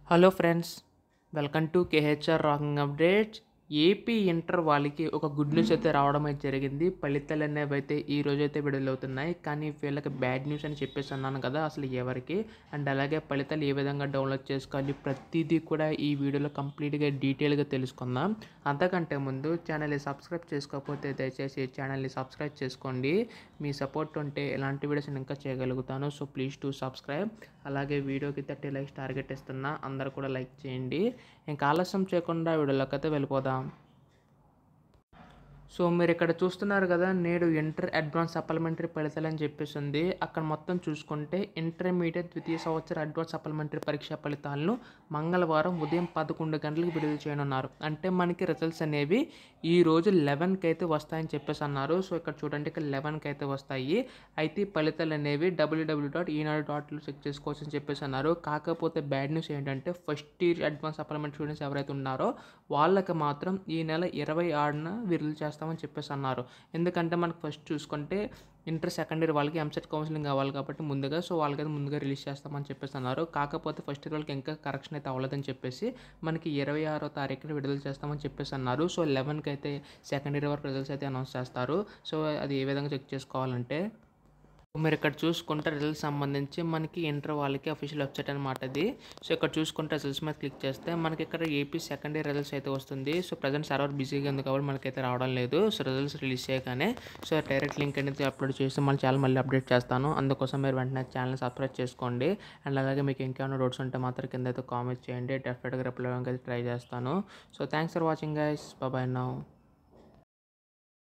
Hello friends, welcome to KHR rocking updates. AP inter వాళ్ళకి ఒక good news అయితే రావడం అయితే జరిగింది. ఫలితాలు అనేవి అయితే ఈ రోజైతే విడుదలవుతున్నాయి. కానీ వీళ్ళకి బ్యాడ్ న్యూస్ అని చెప్పేసి అన్నాను కదా, అసలు ఎవరికి అండ్ అలాగే ఫలితాలు ఏ విధంగా డౌన్లోడ్ చేసుకోవాలి ప్రతిదీ కూడా ఈ వీడియోలో కంప్లీట్గా డీటెయిల్గా తెలుసుకుందాం. అంతకంటే ముందు ఛానల్ని సబ్స్క్రైబ్ చేసుకోకపోతే దయచేసి ఛానల్ని సబ్స్క్రైబ్ చేసుకోండి. మీ సపోర్ట్ ఉంటే ఇలాంటి వీడియోస్ నేను ఇంకా చేయగలుగుతాను. So please to subscribe. అలాగే వీడియోకి 30 లైక్స్ టార్గెట్ ఇస్తున్నా, అందరూ కూడా లైక్ చేయండి. ఇంకా ఆలస్యం చేయకుండా వీడియోలోకి అయితే వెళ్ళిపోదాం. సో మీరు ఇక్కడ చూస్తున్నారు కదా, నేడు ఇంటర్ అడ్వాన్స్ సప్లిమెంటరీ ఫలితాలు అని చెప్పేసి ఉంది. అక్కడ మొత్తం చూసుకుంటే ఇంటర్మీడియట్ ద్వితీయ సంవత్సర అడ్వాన్స్ సప్లిమెంటరీ పరీక్ష ఫలితాలను మంగళవారం ఉదయం 11 గంటలకు విడుదల చేయనున్నారు. అంటే మనకి రిజల్ట్స్ అనేవి ఈ రోజు 11కి అయితే వస్తాయని చెప్పేసి అన్నారు. సో ఇక్కడ చూడండి, ఇక్కడ 11కి అయితే వస్తాయి. అయితే ఈ ఫలితాలు అనేవి www.enaadu.in చెక్ చేసుకోవచ్చు అని చెప్పేసి అన్నారు. కాకపోతే బ్యాడ్ న్యూస్ ఏంటంటే first year advance supplementary students ఎవరైతే ఉన్నారో వాళ్ళకి మాత్రం ఈ నెల 26న విడుదల చేస్తామని చెప్పేసి అన్నారు. ఎందుకంటే మనకు ఫస్ట్ చూసుకుంటే ఇంటర్ సెకండ్ ఇయర్ వాళ్ళకి ఎంసెట్ కౌన్సిలింగ్ కావాలి కాబట్టి ముందుగా, సో వాళ్ళకైతే ముందుగా రిలీజ్ చేస్తామని చెప్పేసి అన్నారు. కాకపోతే ఫస్ట్ ఇయర్ వాళ్ళకి ఇంకా కరెక్షన్ అయితే అవ్వలేదని చెప్పేసి మనకి 26వ తారీఖున విడుదల చేస్తామని చెప్పేసి అన్నారు. సో 11కి అయితే సెకండ్ ఇయర్ వరకు రిజల్ట్స్ అయితే అనౌన్స్ చేస్తారు. సో అది ఏ విధంగా చెక్ చేసుకోవాలంటే మీరు ఇక్కడ చూసుకుంటే రిజల్ట్స్ సంబంధించి మనకి ఇంటర్ వాళ్ళకి అఫీషియల్ వెబ్సైట్ అనమాట ఇది. సో ఇక్కడ చూసుకుంటే రిజల్ట్స్ మీద క్లిక్ చేస్తే మనకి ఇక్కడ ఏపీ సెకండ్ ఇయర్ రిజల్ట్స్ అయితే వస్తుంది. సో ప్రజెంట్ సర్వర్ బిజీగా ఉంది కాబట్టి మనకైతే రావడం లేదు. సో రిజల్ట్స్ రిలీజ్ చేయగానే సో డైరెక్ట్ లింక్ అనేది అప్లోడ్ చేసి మళ్ళీ అప్డేట్ చేస్తాను. అందుకోసం మీరు వెంటనే ఛానల్ సబ్స్క్రైబ్ చేసుకోండి. అండ్ అలాగే మీకు ఇంకేమైనా డౌట్స్ ఉంటే మాత్రం కింద అయితే కామెంట్ చేయండి. డెఫినెట్గా రిప్లై అయితే ట్రై చేస్తాను. So thanks for watching guys. Bye now.